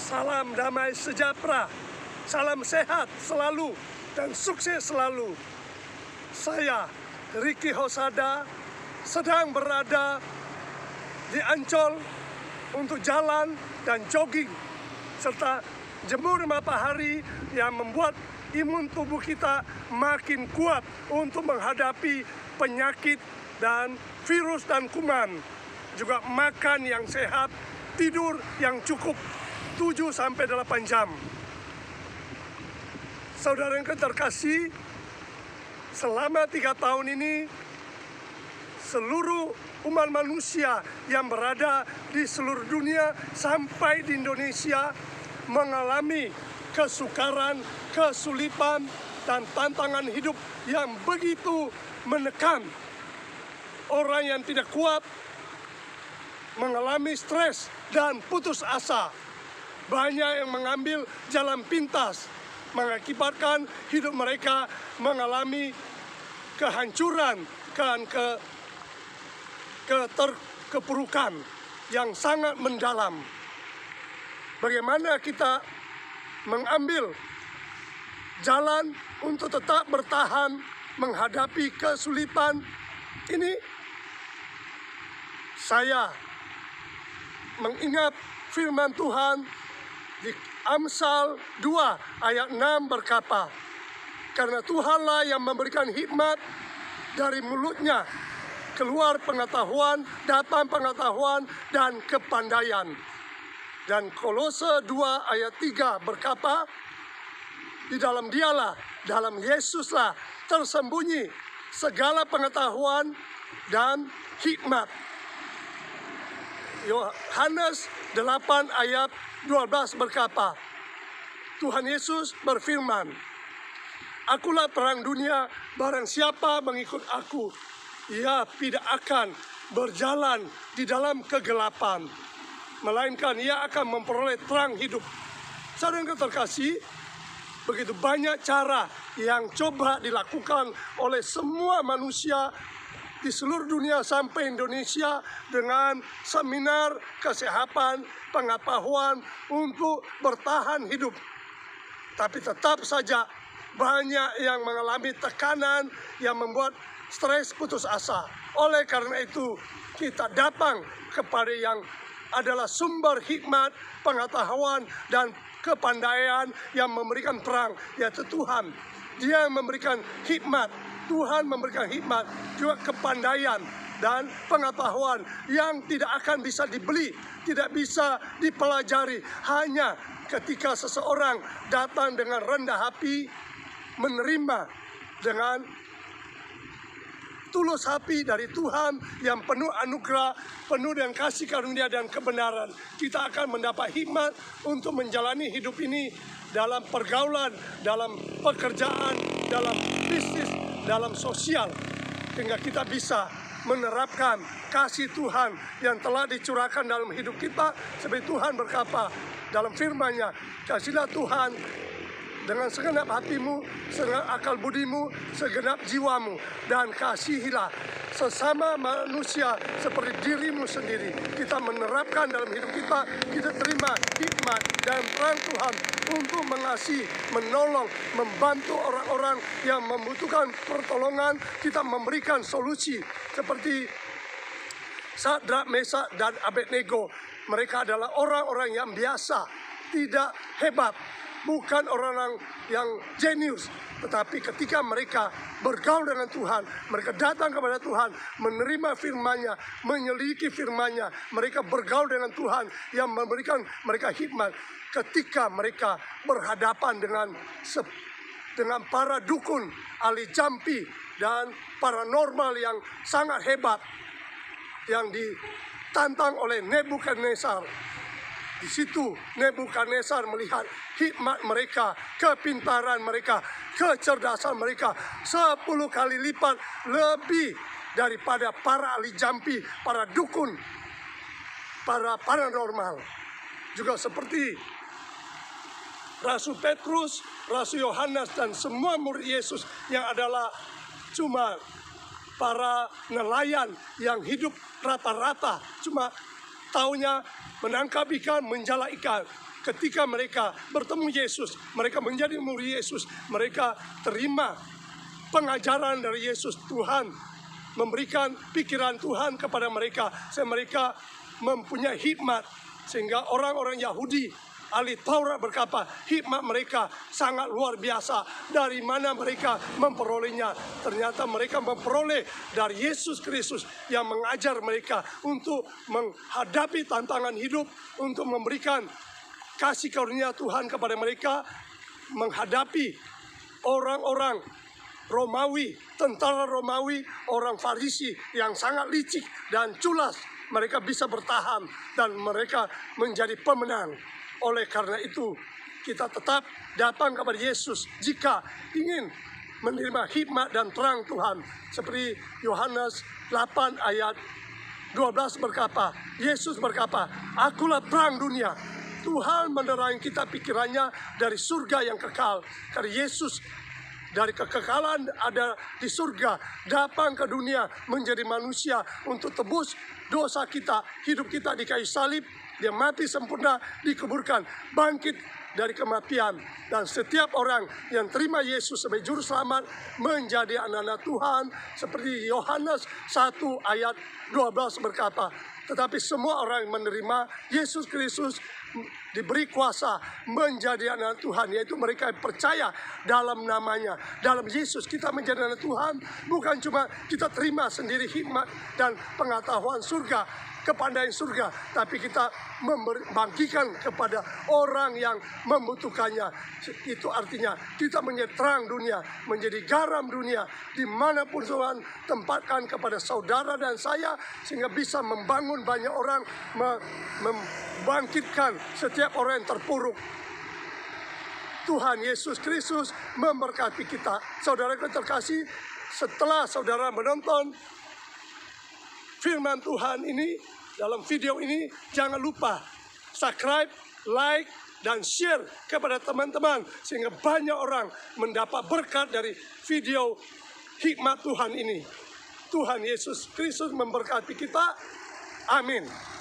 Salam damai sejahtera, salam sehat selalu dan sukses selalu. Saya Ricky Hosada sedang berada di Ancol untuk jalan dan jogging serta jemur matahari yang membuat imun tubuh kita makin kuat untuk menghadapi penyakit dan virus dan kuman. Juga makan yang sehat, tidur yang cukup 7-8 jam. Saudara yang terkasih, selama 3 tahun ini seluruh umat manusia yang berada di seluruh dunia sampai di Indonesia mengalami kesukaran, kesulitan, dan tantangan hidup yang begitu menekan. Orang yang tidak kuat mengalami stres dan putus asa. Banyak yang mengambil jalan pintas, mengakibatkan hidup mereka mengalami kehancuran dan keterpurukan yang sangat mendalam. Bagaimana kita mengambil jalan untuk tetap bertahan menghadapi kesulitan ini? Saya mengingat firman Tuhan di Amsal 2 ayat 6 berkata, "Karena Tuhanlah yang memberikan hikmat, dari mulutnya keluar pengetahuan, datang pengetahuan dan kepandaian." Dan Kolose 2 ayat 3 berkata, "Di dalam Dialah, dalam Yesuslah tersembunyi segala pengetahuan dan hikmat." Yohanes 8 ayat 12 berkata, Tuhan Yesus berfirman, "Akulah terang dunia, barang siapa mengikut aku, ia tidak akan berjalan di dalam kegelapan, melainkan ia akan memperoleh terang hidup." Saudara yang terkasih, begitu banyak cara yang coba dilakukan oleh semua manusia di seluruh dunia sampai Indonesia dengan seminar kesehatan, pengetahuan untuk bertahan hidup. Tapi tetap saja banyak yang mengalami tekanan yang membuat stres, putus asa. Oleh karena itu, kita datang kepada yang adalah sumber hikmat, pengetahuan, dan kepandaian yang memberikan terang, yaitu Tuhan. Dia memberikan hikmat, Tuhan memberikan hikmat, juga kepandaian dan pengetahuan yang tidak akan bisa dibeli, tidak bisa dipelajari. Hanya ketika seseorang datang dengan rendah hati, menerima dengan tulus hati dari Tuhan yang penuh anugerah, penuh dengan kasih karunia dan kebenaran, kita akan mendapat hikmat untuk menjalani hidup ini dalam pergaulan, dalam pekerjaan, dalam bisnis, dalam sosial, sehingga kita bisa menerapkan kasih Tuhan yang telah dicurahkan dalam hidup kita. Seperti Tuhan berkata dalam firman-Nya, "Kasihlah Tuhan dengan segenap hatimu, segenap akal budimu, segenap jiwamu, dan kasihilah sesama manusia seperti dirimu sendiri." Kita menerapkan dalam hidup kita, kita terima hikmat dan terang Tuhan untuk mengasihi, menolong, membantu orang-orang yang membutuhkan pertolongan. Kita memberikan solusi seperti Sadrak, Mesak, dan Abednego. Mereka adalah orang-orang yang biasa, tidak hebat, bukan orang-orang yang jenius. Tetapi ketika mereka bergaul dengan Tuhan, mereka datang kepada Tuhan, menerima firman-Nya, menyelidiki firman-Nya, mereka bergaul dengan Tuhan yang memberikan mereka hikmat. Ketika mereka berhadapan dengan para dukun, ahli jampi, dan paranormal yang sangat hebat, yang ditantang oleh Nebukadnezar. Di situ Nebukadnezar melihat hikmat mereka, kepintaran mereka, kecerdasan mereka 10 kali lipat lebih daripada para ahli jampi, para dukun, para paranormal. Juga seperti Rasul Petrus, Rasul Yohanes, dan semua murid Yesus yang adalah cuma para nelayan yang hidup rata-rata, cuma taunya menangkap ikan, menjala ikan. Ketika mereka bertemu Yesus, mereka menjadi murid Yesus, mereka terima pengajaran dari Yesus. Tuhan memberikan pikiran Tuhan kepada mereka, sehingga mereka mempunyai hikmat. Sehingga orang-orang Yahudi, ahli Taurat berkata, hikmat mereka sangat luar biasa. Dari mana mereka memperolehnya? Ternyata mereka memperoleh dari Yesus Kristus yang mengajar mereka untuk menghadapi tantangan hidup, untuk memberikan kasih karunia Tuhan kepada mereka, menghadapi orang-orang Romawi, tentara Romawi, orang Farisi yang sangat licik dan culas. Mereka bisa bertahan dan mereka menjadi pemenang. Oleh karena itu, kita tetap datang kepada Yesus jika ingin menerima hikmat dan terang Tuhan. Seperti Yohanes 8 ayat 12 berkata, Yesus berkata, "Akulah terang dunia." Tuhan menerangi kita pikirannya dari surga yang kekal. Karena Yesus dari kekekalan ada di surga, datang ke dunia menjadi manusia untuk tebus dosa kita, hidup kita di kayu salib. Dia mati sempurna, dikuburkan, bangkit dari kematian. Dan setiap orang yang terima Yesus sebagai juru selamat menjadi anak-anak Tuhan. Seperti Yohanes 1 ayat 12 berkata, tetapi semua orang yang menerima Yesus Kristus diberi kuasa menjadi anak Tuhan, yaitu mereka yang percaya dalam namanya. Dalam Yesus kita menjadi anak Tuhan, bukan cuma kita terima sendiri hikmat dan pengetahuan surga, kepandaian surga, tapi kita membagikan kepada orang yang membutuhkannya. Itu artinya kita menjadi terang dunia, menjadi garam dunia, dimanapun Tuhan tempatkan kepada saudara dan saya, sehingga bisa membangun banyak orang, membangkitkan setiap orang yang terpuruk. Tuhan Yesus Kristus memberkati kita. Saudara terkasih, setelah saudara menonton firman Tuhan ini, dalam video ini, jangan lupa subscribe, like, dan share kepada teman-teman, sehingga banyak orang mendapat berkat dari video hikmat Tuhan ini. Tuhan Yesus Kristus memberkati kita. Amin.